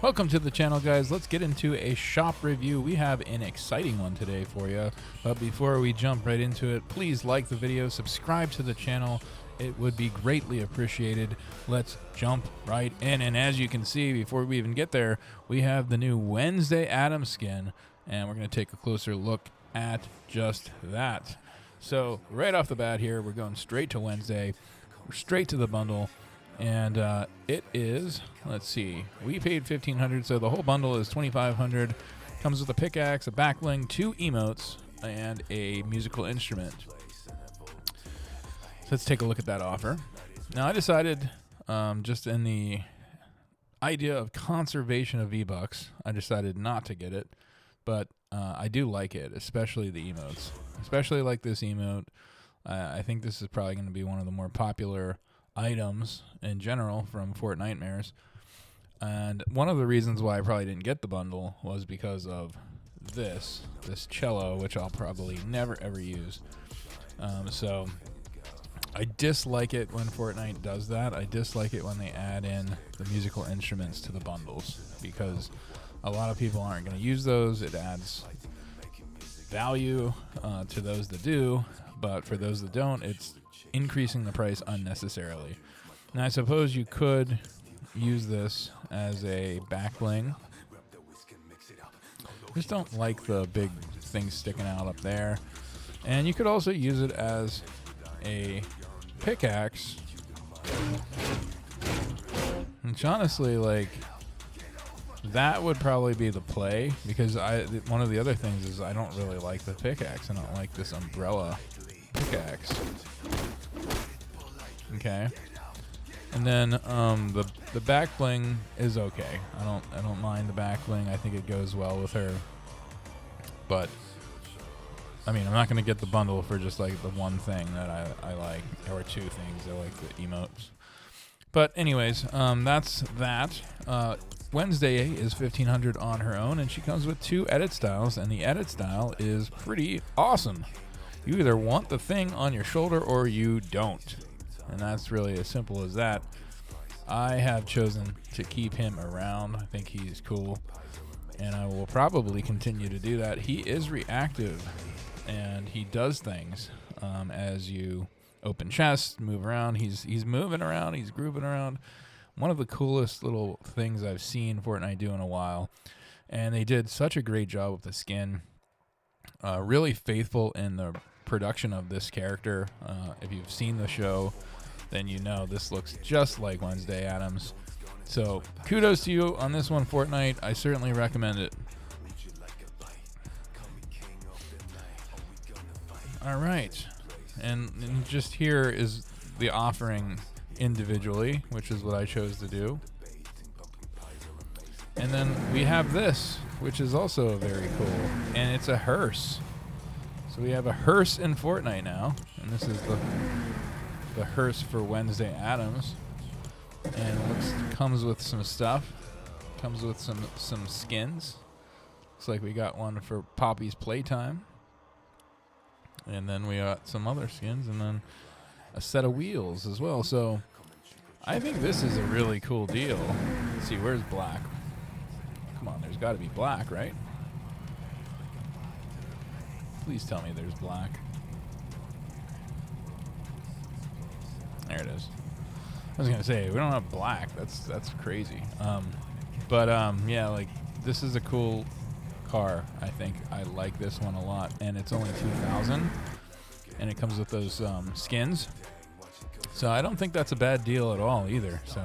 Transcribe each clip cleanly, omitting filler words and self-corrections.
Welcome to the channel, guys. Let's get into a shop review. We have an exciting one today for you. But before we jump right into it, please like the video, subscribe to the channel. It would be greatly appreciated. Let's jump right in. And as you can see, before we even get there, we have the new Wednesday Addams skin. And we're going to take a closer look at just that. So right off the bat here, we're going straight to Wednesday. We're straight to the bundle. And it is, let's see, we paid $1,500, so the whole bundle is $2,500. Comes with a pickaxe, a backbling, 2 emotes, and a musical instrument. So let's take a look at that offer. Now I decided, just in the idea of conservation of V-Bucks, I decided not to get it, but I do like it, especially the emotes. Especially like this emote. I think this is probably going to be one of the more popular items in general from Fortnitemares. And one of the reasons why I probably didn't get the bundle was because of this cello, which I'll probably never ever use. So I dislike it when Fortnite does that. I dislike it when they add in the musical instruments to the bundles, because a lot of people aren't going to use those. It adds value to those that do, but for those that don't, it's increasing the price unnecessarily. Now I suppose you could use this as a backbling. Just don't like the big thing sticking out up there. And you could also use it as a pickaxe, which honestly, like, that would probably be the play, because one of the other things is I don't really like the pickaxe. I don't like this umbrella pickaxe. Okay, and then the back bling is okay. I don't mind the back bling. I think it goes well with her. But I mean, I'm not gonna get the bundle for just like the one thing that I like, or 2 things. I like the emotes. But anyways, that's that. Wednesday is $1,500 on her own, and she comes with 2 edit styles, and the edit style is pretty awesome. You either want the thing on your shoulder or you don't. And that's really as simple as that. I have chosen to keep him around. I think he's cool, and I will probably continue to do that. He is reactive, and he does things as you open chests, move around. He's moving around. He's grooving around. One of the coolest little things I've seen Fortnite do in a while, and they did such a great job with the skin. Really faithful in the production of this character. If you've seen the show, then you know this looks just like Wednesday Addams. So kudos to you on this one, Fortnite. I certainly recommend it. All right, and just here is the offering individually, which is what I chose to do. And then we have this, which is also very cool, and it's a hearse. So we have a hearse in Fortnite now, and this is the hearse for Wednesday Addams. And it comes with some stuff. Comes with some skins. Looks like we got one for Poppy's Playtime. And then we got some other skins, and then a set of wheels as well. So I think this is a really cool deal. Let's see, where's black? Come on, there's got to be black, right? Please tell me there's black. There it is. I was gonna say, we don't have black. That's crazy. Yeah, like, this is a cool car. I think I like this one a lot, and it's only $2,000, and it comes with those skins. So I don't think that's a bad deal at all either. So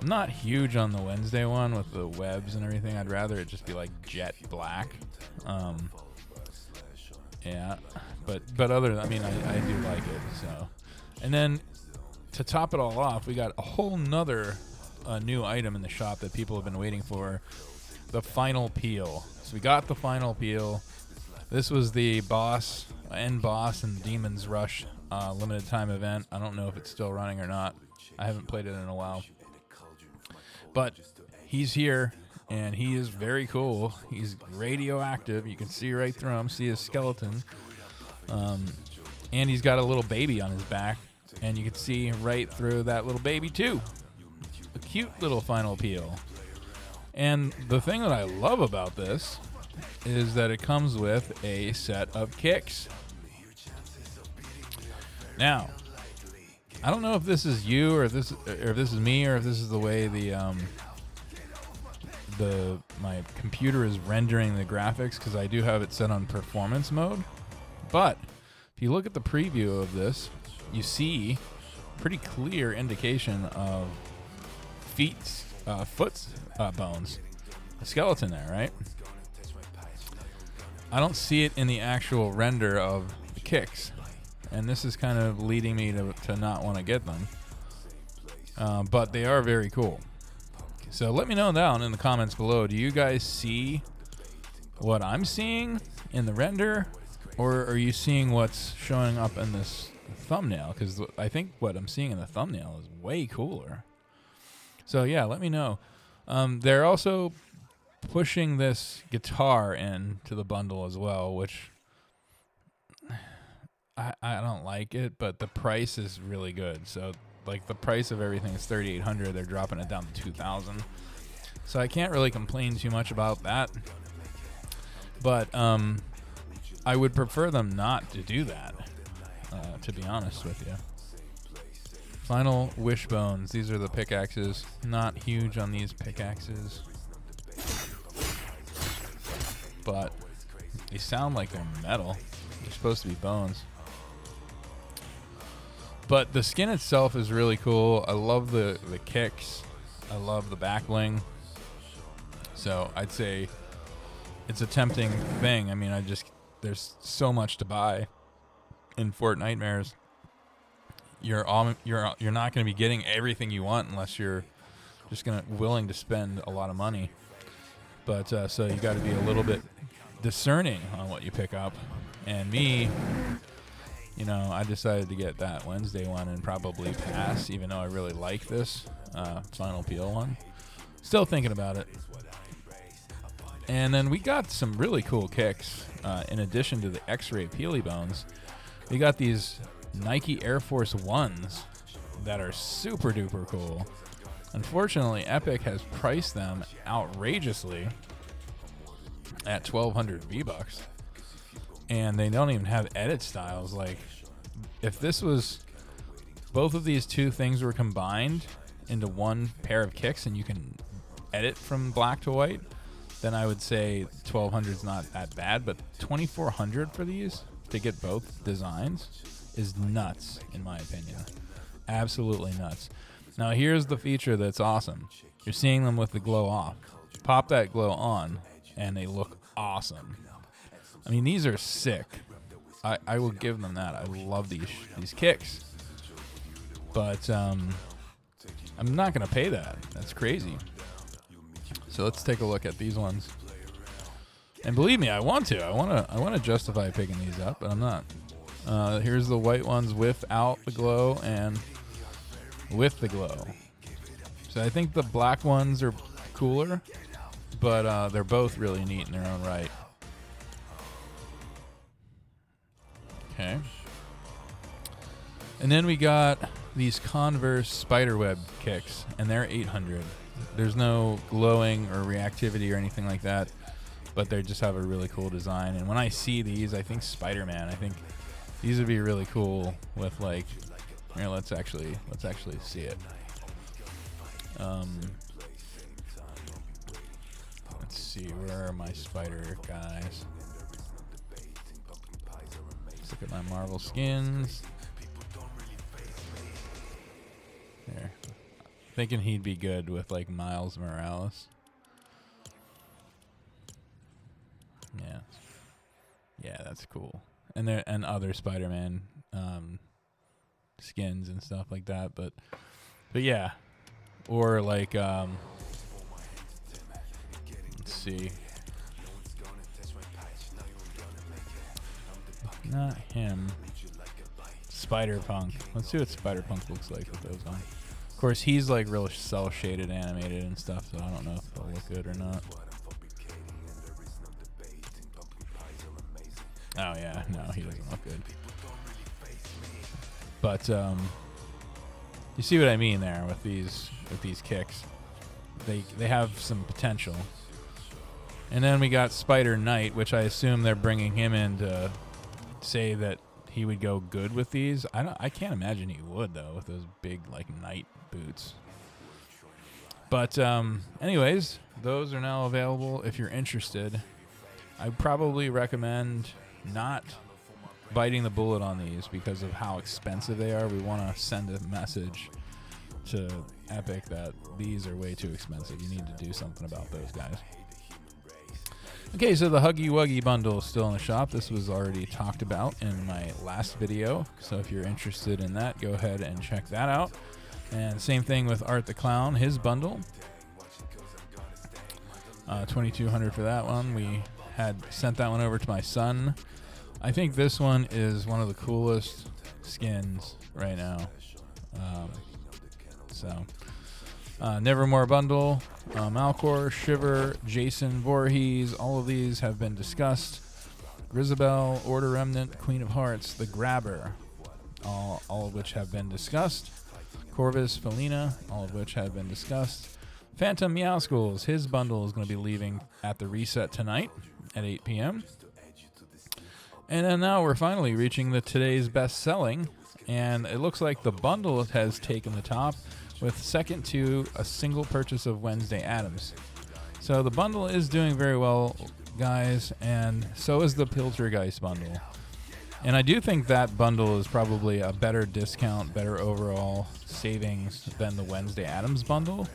I'm not huge on the Wednesday one with the webs and everything. I'd rather it just be like jet black. Yeah, but other than, I mean, I do like it. So, and then to top it all off, we got a whole nother new item in the shop that people have been waiting for, the final peel. So we got the final peel. This was the end boss in Demon's Rush limited time event. I don't know if it's still running or not. I haven't played it in a while. But he's here, and he is very cool. He's radioactive. You can see right through him, see his skeleton. And he's got a little baby on his back, and you can see right through that little baby too. A cute little final peel. And the thing that I love about this is that it comes with a set of kicks. Now, I don't know if this is you or if this is me or if this is the way my computer is rendering the graphics, because I do have it set on performance mode. But if you look at the preview of this, you see pretty clear indication of foot bones, a skeleton there, right? I don't see it in the actual render of the kicks, and this is kind of leading me to not want to get them. But they are very cool. So let me know down in the comments below, do you guys see what I'm seeing in the render, or are you seeing what's showing up in this thumbnail? Because I think what I'm seeing in the thumbnail is way cooler. So yeah, let me know. They're also pushing this guitar into the bundle as well, which I don't like it, but the price is really good. So like the price of everything is $3,800. They're dropping it down to $2,000. So I can't really complain too much about that. But I would prefer them not to do that, to be honest with you. Final wishbones. These are the pickaxes. Not huge on these pickaxes, but they sound like they're metal. They're supposed to be bones. But the skin itself is really cool. I love the kicks. I love the back bling. So I'd say it's a tempting thing. I mean, there's so much to buy in Fortnitemares. You're not going to be getting everything you want unless you're just willing to spend a lot of money. But so you got to be a little bit discerning on what you pick up. And me, I decided to get that Wednesday one and probably pass, even though I really like this Final Peel one. Still thinking about it. And then we got some really cool kicks. In addition to the X-ray peely bones, we got these Nike Air Force Ones that are super duper cool. Unfortunately, Epic has priced them outrageously at 1,200 V-Bucks. And they don't even have edit styles. Like, if this was, both of these two things were combined into one pair of kicks and you can edit from black to white, then I would say 1,200 is not that bad. But 2,400 for these to get both designs is nuts, in my opinion. Absolutely nuts. Now, here's the feature that's awesome. You're seeing them with the glow off. Pop that glow on, and they look awesome. I mean, these are sick. I will give them that. I love these kicks. But I'm not going to pay that. That's crazy. So let's take a look at these ones. And believe me, I want to. I want to justify picking these up, but I'm not. Here's the white ones without the glow and with the glow. So I think the black ones are cooler, but they're both really neat in their own right. Okay. And then we got these Converse spiderweb kicks, and they're 800. There's no glowing or reactivity or anything like that, but they just have a really cool design. And when I see these, I think Spider-Man. I think these would be really cool with, like, here, let's actually see it. Let's see, where are my spider guys? Let's look at my Marvel skins. There. Thinking he'd be good with, like, Miles Morales. Yeah. Yeah, that's cool. And other Spider-Man skins and stuff like that, but yeah. Or like let's see. Not him. Spider-Punk. Let's see what Spider-Punk looks like with those on. Of course, he's like real cel-shaded animated and stuff, so I don't know if they'll look good or not. Oh yeah, no, he doesn't look good. But you see what I mean there with these kicks. they have some potential. And then we got Spider Knight, which I assume they're bringing him in to say that he would go good with these. I can't imagine he would, though, with those big like knight boots. But anyways, those are now available if you're interested. I probably recommend not biting the bullet on these because of how expensive they are. We want to send a message to Epic that these are way too expensive. You need to do something about those guys. Okay, so the Huggy Wuggy bundle is still in the shop. This was already talked about in my last video, so if you're interested in that, go ahead and check that out. And same thing with Art the Clown, his bundle. $2,200 for that one. We had sent that one over to my son. I think this one is one of the coolest skins right now. Nevermore bundle, Malcor, Shiver, Jason Voorhees, all of these have been discussed. Grisabelle, Order Remnant, Queen of Hearts, The Grabber, all of which have been discussed. Corvus, Felina, all of which have been discussed. Phantom Meowskulls, his bundle is going to be leaving at the reset tonight at 8 p.m. And then now we're finally reaching the today's best selling, and it looks like the bundle has taken the top, with second to a single purchase of Wednesday Addams. So the bundle is doing very well, guys, and so is the Piltergeist bundle. And I do think that bundle is probably a better discount, better overall savings than the Wednesday Addams bundle.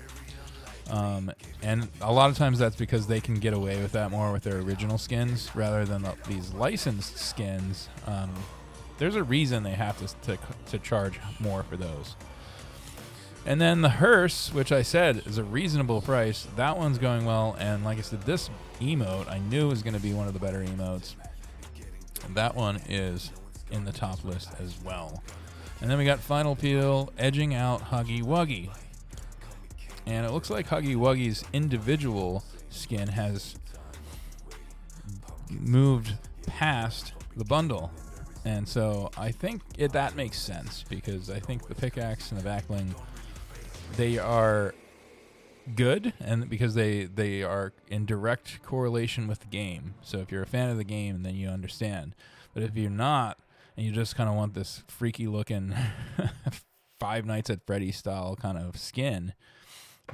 And a lot of times that's because they can get away with that more with their original skins rather than these licensed skins. There's a reason they have to charge more for those. And then the hearse, which I said is a reasonable price, that one's going well. And like I said, this emote I knew was going to be one of the better emotes. And that one is in the top list as well. And then we got Final Peel edging out Huggy Wuggy. And it looks like Huggy Wuggy's individual skin has moved past the bundle. And so I think that makes sense, because I think the pickaxe and the backbling, they are good, and because they are in direct correlation with the game. So if you're a fan of the game, then you understand. But if you're not, and you just kind of want this freaky looking Five Nights at Freddy's style kind of skin,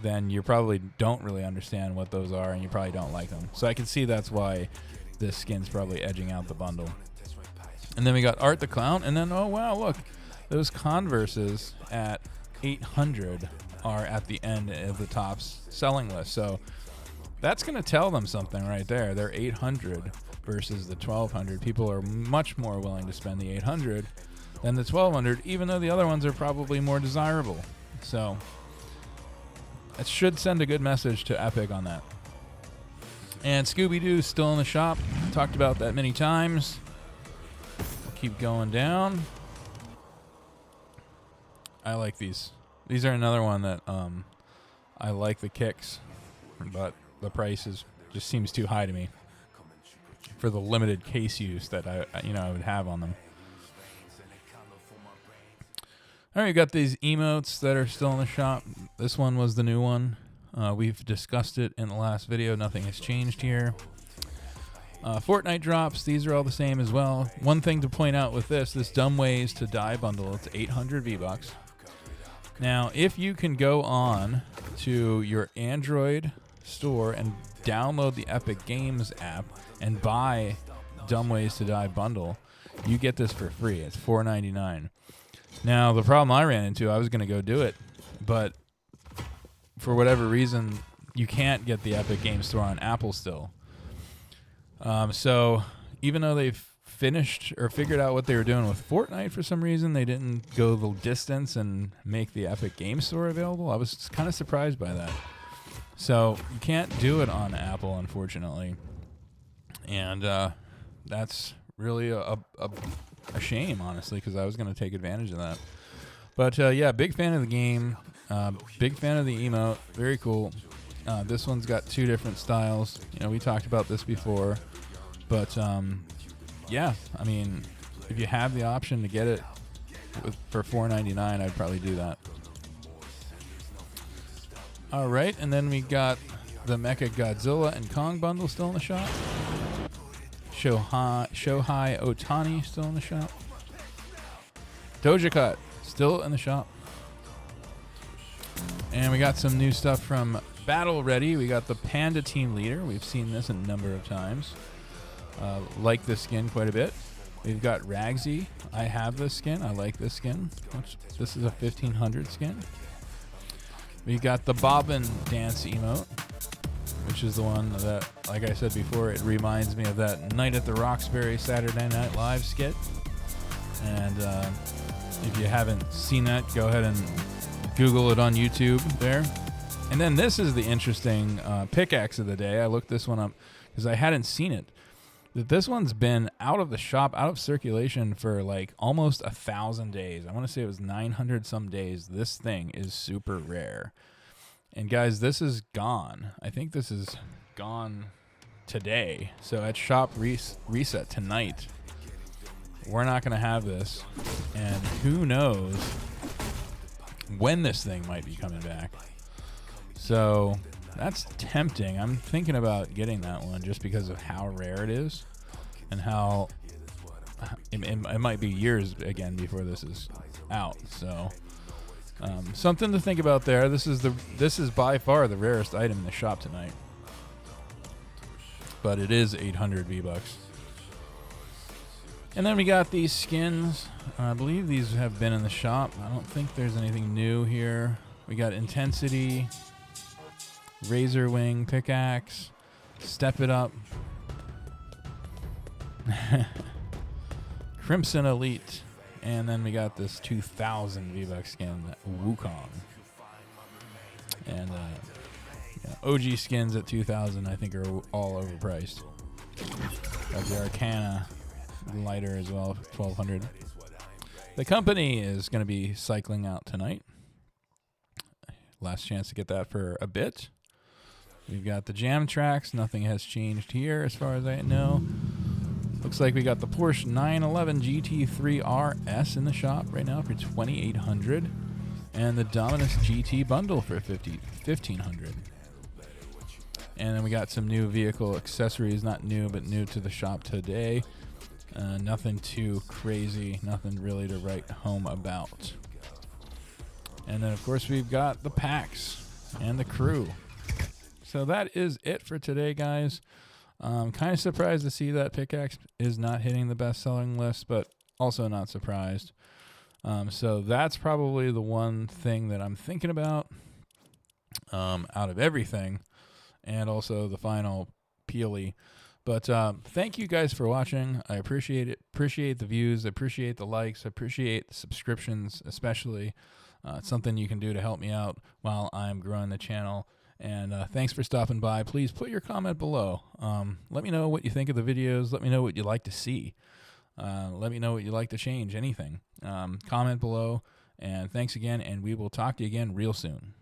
then you probably don't really understand what those are, and you probably don't like them. So I can see that's why this skin's probably edging out the bundle. And then we got Art the Clown, and then, oh wow, look, those Converses at 800 are at the end of the top selling list. So that's going to tell them something right there. They're 800 versus the 1200. People are much more willing to spend the 800 than the 1200, even though the other ones are probably more desirable. So that should send a good message to Epic on that. And Scooby-Doo's still in the shop. Talked about that many times. Keep going down. I like these. These are another one that I like the kicks, but the price just seems too high to me for the limited case use that I would have on them. All right, we got these emotes that are still in the shop. This one was the new one. We've discussed it in the last video. Nothing has changed here. Fortnite drops. These are all the same as well. One thing to point out with this Dumb Ways to Die bundle, it's 800 V-Bucks. Now, if you can go on to your Android store and download the Epic Games app and buy Dumb Ways to Die bundle, you get this for free. It's $4.99. Now, the problem I ran into, I was going to go do it, but for whatever reason, you can't get the Epic Games Store on Apple still. So even though they've finished or figured out what they were doing with Fortnite, for some reason they didn't go the distance and make the Epic Games Store available. I was kind of surprised by that. So you can't do it on Apple, unfortunately, and that's really a shame, honestly, because I was going to take advantage of that. But yeah, big fan of the game, big fan of the emote, very cool. This one's got two different styles. We talked about this before, but yeah, I mean, if you have the option to get it for $4.99, I'd probably do that. All right, and then we got the Mecha Godzilla and Kong bundle still in the shop. Shohei Otani still in the shop. Doja Cat still in the shop. And we got some new stuff from Battle Ready. We got the Panda Team Leader. We've seen this a number of times. Like this skin quite a bit. We've got Ragsy. I have this skin. I like this skin. This is a 1500 skin. We got the Bobbin Dance emote, which is the one that, like I said before, it reminds me of that Night at the Roxbury Saturday Night Live skit. And if you haven't seen that, go ahead and Google it on YouTube there. And then this is the interesting pickaxe of the day. I looked this one up because I hadn't seen it. This one's been out of the shop, out of circulation for like almost 1,000 days. I want to say it was 900 some days. This thing is super rare. And guys, this is gone. I think this is gone today. So at shop reset tonight, we're not going to have this. And who knows when this thing might be coming back. So that's tempting. I'm thinking about getting that one just because of how rare it is and how it might be years again before this is out. So something to think about there. This is by far the rarest item in the shop tonight, but it is 800 V-Bucks. And then we got these skins. I believe these have been in the shop. I don't think there's anything new here. We got Intensity, Razor Wing Pickaxe, Step It Up, Crimson Elite, and then we got this 2000 V-Bucks skin, Wukong. And OG skins at 2000 I think are all overpriced. Got the Arcana lighter as well, 1200. The company is going to be cycling out tonight. Last chance to get that for a bit. We've got the Jam Tracks. Nothing has changed here as far as I know. Looks like we got the Porsche 911 GT3 RS in the shop right now for 2,800, and the Dominus GT bundle for 1,500. And then we got some new vehicle accessories, not new, but new to the shop today. Nothing too crazy, nothing really to write home about. And then, of course, we've got the packs and the crew. So that is it for today, guys. Kind of surprised to see that Pickaxe is not hitting the best-selling list, but also not surprised. So that's probably the one thing that I'm thinking about out of everything, and also the final Peely. But thank you guys for watching. I appreciate it. Appreciate the views. Appreciate the likes. Appreciate the subscriptions, especially. It's something you can do to help me out while I'm growing the channel. And thanks for stopping by. Please put your comment below. Let me know what you think of the videos. Let me know what you'd like to see. Let me know what you'd like to change, anything. Comment below. And thanks again, and we will talk to you again real soon.